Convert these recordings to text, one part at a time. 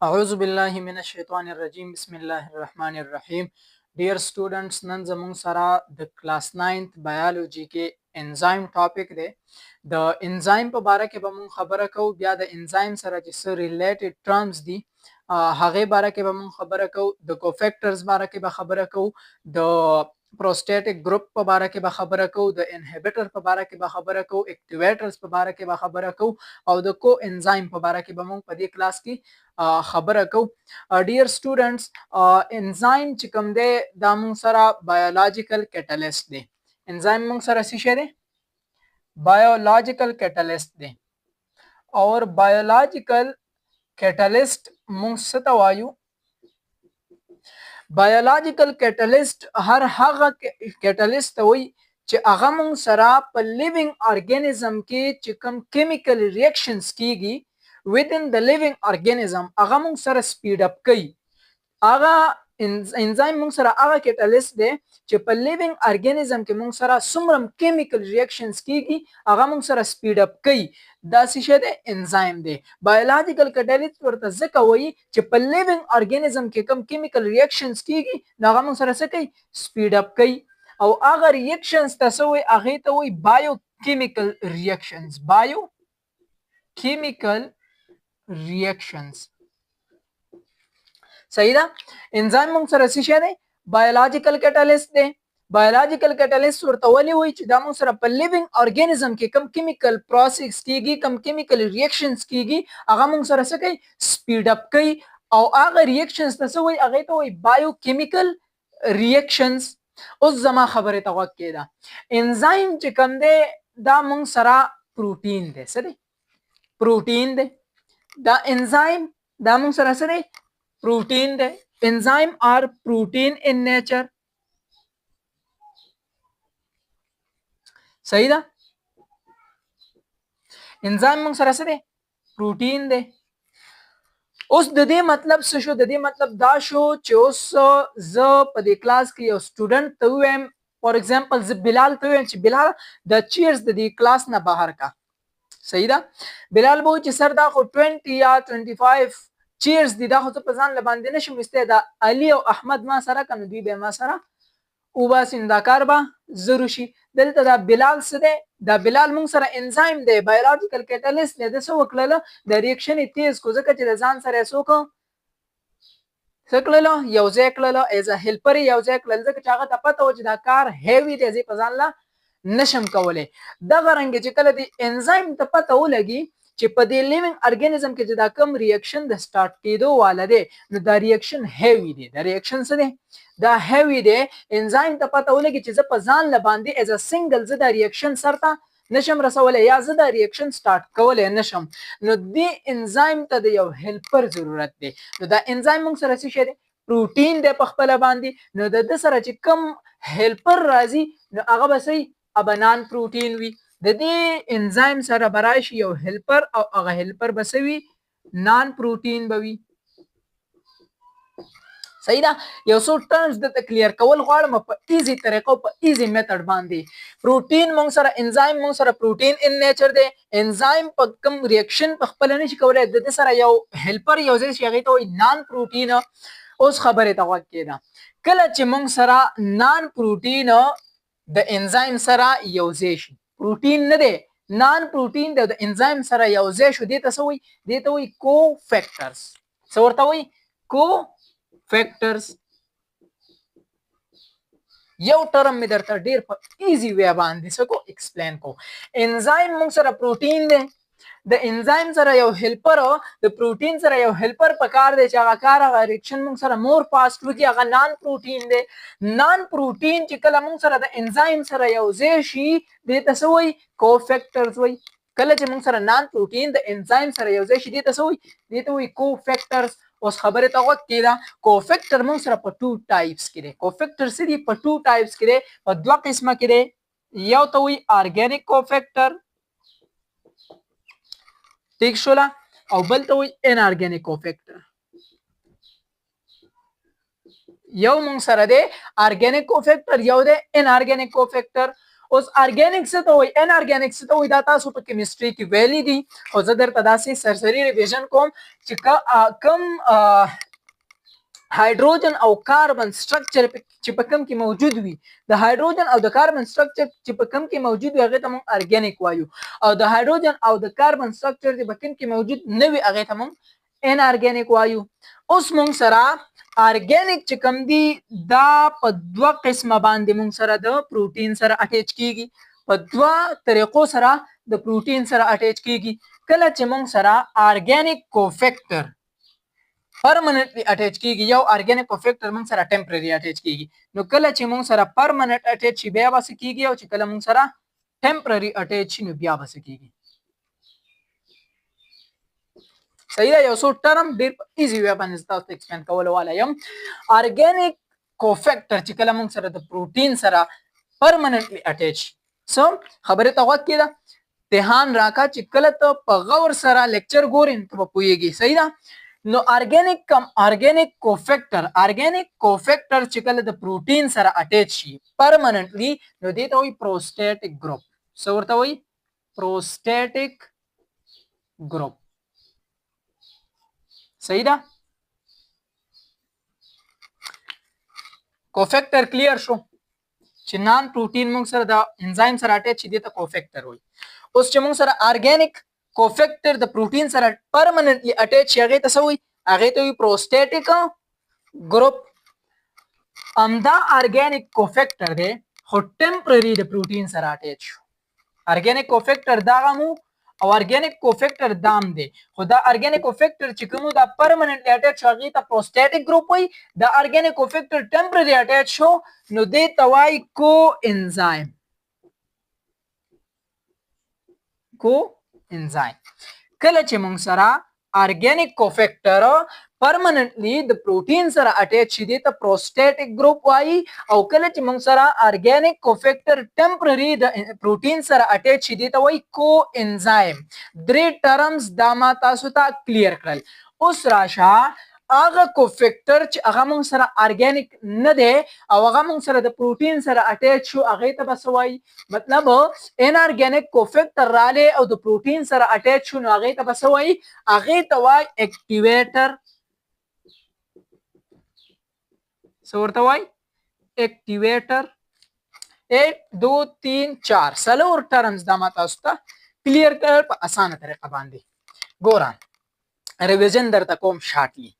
اعوذ بالله من الشیطان الرجیم بسم الله الرحمن الرحیم. ډیر سټوډنټس نن زموږ سره د کلاس 9th بایولوژي کې انزایم ټاپک دی. د انزایم په باره کې به مونږ خبره کوو، بیا د انزایم سره چې څه ریلیټډ ټرمز دي هغه باره کې به مونږ خبره کوو، د کوفیکټرز باره کې به خبره کوو، د پروسټیټک ګروپ په باره کې به خبره کوو، د انهبیټر په باره کې به خبره کوو، اکټیویټرز په باره کې به خبره کوو او د کو انزایم په باره کې به مونږ په دې کلاس کې خبره کوو. ډیر سټوډنټس انزایم چې کوم دی دا مونږ سره بایولوژیکل کیټالیست دی. انزایم مونږ سره څه شی دی؟ بایولوژیکل کیټالیست دی. اور بایولوژیکل کیټالیست مونږ څه ته وایو؟ بایولوژیکل کیټالیست هر هغه کیټالیست ته وایي چې هغه مونږ سره په لیوینګ ارګانیزم کې چې کوم کیمیکل ریاکشنز کیږي within the living organism هغه مونږ سره سپیډ اپ کوي. هغه انزایم مونږ سره هغه کیټالیست دی چې په لیوینګ ارګانیزم کې مونږ سره څومره کیمیکل ریاکشنز کیږي هغه مونږ سره سپیډ اپ کوي. دا څه شی دی؟ انزایم دی. بایولوژیکل کیټالیست ورته ځکه وایي چې په لیوینګ ارګانیزم کې کوم کیمیکل ریاکشنز کیږي نو هغه مونږ سره څه کوي؟ سپیډ اپ کوي. او هغه ریاکشنز ته څه وایي؟ هغه ته وایي بایو کیمیکل ریاکشنز. بایو کیمیکل ریاکشنز. صحیح ده؟ انزایم موږ سره څه شی دی؟ بایولوژیکل کیټالیست دی. بایولوژیکل کیټالیست ورته ولې وایي چې دا موږ سره په لیوینګ ارګانیزم کې کم کیمیکل پروسس کیږي، کم کیمیکل ریاکشنز کیږي هغه موږ سره څه کوي؟ سپیډ اپ کوي. او هغه ریاکشنز ته څه وایي؟ هغه ته وایي بایو کیمیکل ریاکشنز. اوس زما خبرې ته غوږ کېږده. انزایم چې کوم دی دا موږ سره پروټین دی. څه دی؟ پروټین دی. دا انزایم دا موږ سره څه دی؟ پروټین دی. انزایم آر پروټین ان نیچر. صحیح ده؟ انزایم موږ سره څه دی؟ پروټین دی. اوس د دې مطلب څه شو؟ د دې مطلب دا شو چې اوس زه په دې کلاس کې یو سټوډنټ ته ووایم، فور ایگزامپل زه بلال ته ووایم چې بلال د چیرز د دې کلاس نه بهر کا. صحیح ده؟ بلال به وایي چې سر دا خو 20 یا 25 چیرز دي، دا خو ته په ځان له باندې نشم ویستی، دا علي او احمد ما سره که نو دوی به ما سره وباسي، نو دا کار به زر وشي. دلته دا بلال څه دی؟ دا بلال موږ سره انزایم دی، بایولوژیکل کیټالیست دی. د څه وکړله؟ د ریاکشن یې تیز کړو ځکه چې د ځان سره یې څه وکړو؟ څه کړله؟ یو ځای کړله، ایز ا هیلپر یې یو ځای کړل ځکه چې هغه ته پته وه چې دا کار هیوي دی، زه په ځان له نشم کولی. دغه رنګ چې کله د انزایم ته پته ولګي چې په دې لیوینګ ارګانیزم کې چې دا کم ریاکشن د سٹارټ کېدو واله دی نو دا ریاکشن هیوي دی. دا ریاکشن څه دی؟ دا هیوي دی. انزایم ته پته ولګي چې زه په ځان له باندې ایز ا سنگل زه دا ریاکشن سرته نشم رسولی یا زه دا ریاکشن سٹارټ کولی نشم، نو دې انزایم ته د یو هیلپر ضرورت دی. نو دا انزایم موږ سره څه شی دی؟ پروټین دی په خپله باندې. نو د ده سره چې کم هیلپر راځي نو هغه به څه ابنان پروټین وي. د دې انزایم سره براشي یو هیلپر او هغه هیلپر به څه وي؟ نان پروټین به وي. صحیح ده؟ یو څو ټرمز دلته کلیر کول غواړم په ایزي طریقه او په ایزي میتھډ باندې. پروټین موږ سره انزایم موږ سره پروټین ان نیچر دی. انزایم په کوم ریاکشن په خپل نشي کولای، د دې سره یو هیلپر یو ځای شي هغې ته وایي نان پروټین. اوس خبرې ته غوږ کېږده. کله چې موږ سره نان پروټین د انزایم سره یو ځای شي، پروټین نه دی، نان پروټین د انزایم سره یو ځای شو، دې ته څه وایي؟ دې ته وایي کو فیکټرز. څه ورته وایي؟ کو فیکټرز. یو ټرم مې درته ډیر په ایزي وی باندې څه کو ایکسپلین کو. انزایم موږ سره پروټین دی، د انزایم سره یو هیلپر، د پروټین سره یو هیلپر پکار دی چې هغه کار هغه ریاکشن موږ سره مور فاسټ وکړي، هغه نان پروټین دی. نان پروټین چې کله موږ سره د انزایم سره یو ځای شي دې ته څه وایي؟ کو فیکټرز وایي. کله چې موږ سره نان پروټین د انزایم سره یو ځای شي دې ته څه وایي؟ دې ته وایي کو فیکټرز. اوس خبرې ته غوږ کېږده. کوفیکټر موږ سره په 2 ټایپس کې دی. کوفیکټر څه دي؟ په 2 ټایپس کې دی، په 2 قسمه کې دی. یو ته وایي ارګانیک کوفیکټر، ټیک شوله، او بل ته وایي ان ارګانیک کوفیکټر. یو موږ سره دی ارګانیک کوفیکټر، یو دی ان ارګانیک کوفیکټر. اوس ارګانیک څه ته وایي ان ارګانیک څه ته وایي دا تاسو په کیمستري کې ویلي دي او زه درته داسې سرسري ریویژن کوم چې کم هایدروجن او کاربن سټرکچر چې په کوم کې موجود وي د هایدروجن او د کاربن سټرکچر چې په کوم کې موجود وي هغه ته موږ ارګانیک وایو او د هایدروجن او د کاربن سټرکچر چې په کوم کې موجود نه وي هغه ته موږ ان ارګانیک وایو. اوس موږ سره ارګانیک چې کوم دي دا په دوه قسمه باندې موږ سره د پروتین سره اټیچ کیږي په دوه طریقو سره د پروتین سره اټیچ کیږي. کله چې موږ سره ارګانیک کوفیکټر پرمننټلی اټیچ کیږي یو ارګانیک کوفیکټر موږ سره ټمپرری اټیچ کیږي نو کله چې موږ سره پرمننټ اټیچ شي بیا وس کیږي او چې کله موږ سره ټمپرری اټیچ شي نو بیا وس کیږي. صحیح ده یو څو ټرم ډیر ایزی وی باندې تاسو ته ایکسپلین کول وایم. ارګانیک کوفیکټر چې کله موږ سره د پروتین سره پرمننټلی اټیچ سو خبره ته وخت کیده ذهان راکا چې کله ته په غور سره لیکچر ګورین ته پوهیږي. صحیح ده نو ارګانیک کوفیکټر چې کله د پروتین سره اټیچ شي پرمننټلی نو دې ته وایي پروسټیټیک ګروپ. څه ورته وایي پروسټیټیک ګروپ. صحیح ده کوفیکټر کلیر شو چې نان پروتین موږ سره د انزایم سره اټیچ شي دې ته کوفیکټر وایي. اوس چې موږ سره ارګانیک کوفیکټر د پروتین سره پرمننټلی اټیچ شي هغه ته څه وایي هغه ته وایي پروسټیټیک ګروپ. امدا ارګانیک کوفیکټر دی خو ټمپرری د پروتین سره اټیچ شو. ارګانیک کوفیکټر دا غمو او ارګانیک کوفیکټر دام دی خو دا ارګانیک کوفیکټر چې کوم دا پرمننټلی اټیچ شو هغه ته پروسټیټیک ګروپ وایي. دا ارګانیک کوفیکټر ټمپرری اټیچ شو نو دې ته وایي کو انزایم. کله چې موږ سره ارګانیک کوفیکټر پرمننټلی د پروتین سره اټیچ شي دې ته پروسټیټیک ګروپ وایي او کله چې موږ سره ارګانیک کوفیکټر ټمپرری د پروتین سره اټیچ شي دې ته وایي کو انزایم. درې ټرمز دا ما تاسو ته کلیر کړل. اوس راشه هغه کوفیکټر چې هغه موږ سره ارګانیک نه دی او هغه موږ سره د پروتین سره اټیچ شو هغه ته بس وایي مطلب ان ارګانیک کوفیکټر رااله او د پروتین سره اټیچ شو نو هغه ته بس وایي هغه ته وایي اکټیویټر. څه ورته وایي اکټیویټر. 1 2 3 4 سلور ټرمز دا ما تاسو ته کلیر کړ په اسانه طریقه باندې. ګورم ریویژن درته کوم شارټلی.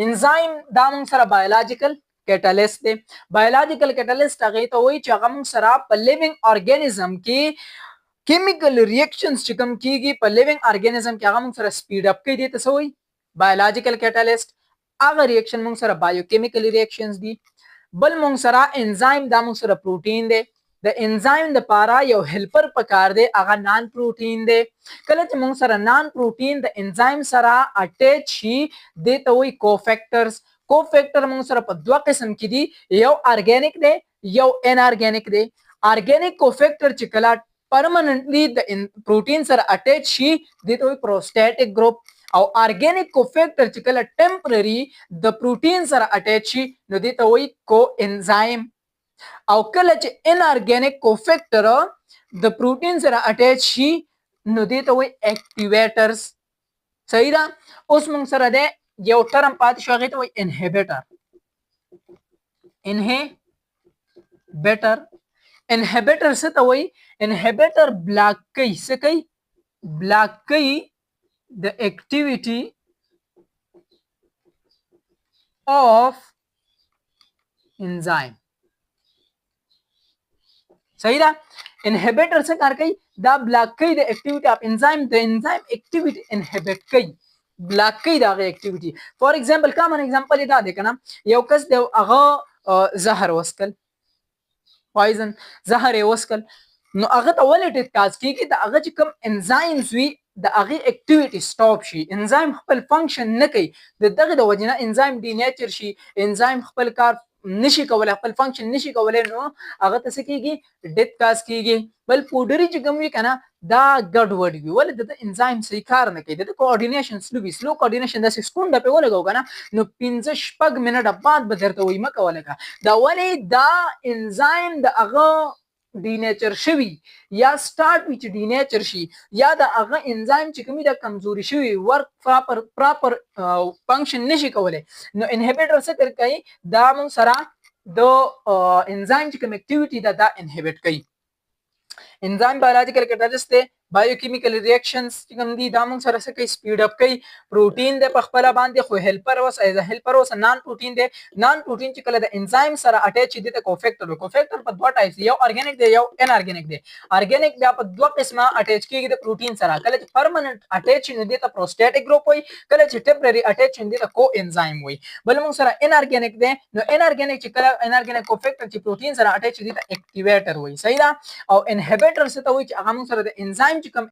انزایم دا موږ سره بایولوژیکل کیټالیست دی. بایولوژیکل کیټالیست هغه ته وایي چې هغه موږ سره په لیوینګ ارګانیزم کې کیمیکل ریاکشنز چې کوم کیږي په لیوینګ ارګانیزم کې هغه موږ سره سپیډ اپ کوي دي ته څه وایي بایولوژیکل کیټالیست. هغه ریاکشن موږ سره بایوکیمیکل ریاکشنز دي. بل موږ سره انزایم دا موږ سره پروتین دی. د انزایم د پاره یو هیلپر پکار دی هغه نان پروتین دی. کله چې موږ سره نان پروتین د انزایم سره اټیچ شي دې ته وایي کوفیکټرز. کوفیکټر موږ سره په دوه قسم کې دي یو ارګانیک دی یو ان ارګانیک دی. ارګانیک کوفیکټر چې کله پرمننټلی د پروتین سره اټیچ شي دې ته وایي پروسټیټیک ګروپ او ارګانیک کوفیکټر چې کله ټمپرری د پروتین سره اټیچ شي نو دې ته وایي کو انزایم. او کله چې ان ارګانیک کوفیکټر د پروتین سره اټیچ شي نو دې ته وایي اکټیویټرز. صحیح ده اوس موږ سره ده یو ټرم پاتې شو هغه ته وایي انهبیټر. انهبیټر څه ته وایي انهبیټر بلاک کوي څه کوي بلاک کوي د اکټیویټي of enzyme. صحیح ده انهبیټر څه کار کوي دا بلاک کوي د اکټیویټي اف انزایم د انزایم اکټیویټي انهبیټ کوي بلاک کوي دا اکټیویټي. فور ایگزامپل کامن ایگزامپل دا دی کنه یو کس د هغه زهر وسکل پویزن زهر یې وسکل نو هغه ته ولې ټیټ کاز کیږي د هغه چې کوم انزایمز وي د هغه اکټیویټي سټاپ شي انزایم خپل فنکشن نه کوي د دغه د وجنه انزایم ډی نیچر شي انزایم خپل کار نشي کولای خپل فنکشن نشي کولای نو هغه ته څه کیږي ډیت کاز کیږي. بل پودری چې کوم وی کنه دا ګډ وډ وی ولې د انزایم صحیح کار نه کوي د کوارډینیشن سلو کوارډینیشن د سکند په ولګو کنه نو 15 شپږ منټه بعد به درته وای مکه ولګه دا ولې دا انزایم د هغه ډینیچر شوی یا سٹارټ وچ ډینیچر شي یا د هغه انزایم چې کومي د کمزوري شوی ورک پراپر فنکشن نشي کولای نو انهبیټر څه تر کوي دا مون سره د انزایم چې کوم اکټیویټي دا انهبیټ کوي انزایم بایولوژیکل کیټالیسټ دی بایوکیمیکل ریاکشنز چې کوم دي دا موږ سره څه کوي سپیډ اپ کوي پروتین د پخپله باندې خو هیلپر اوس ایز هیلپر اوس نان پروتین دی نان پروتین چې کله د انزایم سره اٹیچ دي ته کوفیکټر کوفیکټر په دوه ټایپس یو ارګانیک دی یو ان ارګانیک دی ارګانیک بیا په دوه قسمه اٹیچ کیږي د پروتین سره کله چې پرمننت اٹیچ نه دي ته پروسټیټیک ګروپ وي کله چې ټمپرری اٹیچ نه دي ته کو انزایم وي بل موږ سره ان ارګانیک دی نو ان ارګانیک چې کله ان ارګانیک کوفیکټر چې پروتین سره اٹیچ دي ته اکټیویټر وي صحیح ده او انهبیټر څه ته وي چې هغه موږ سره د انزایم چې کوم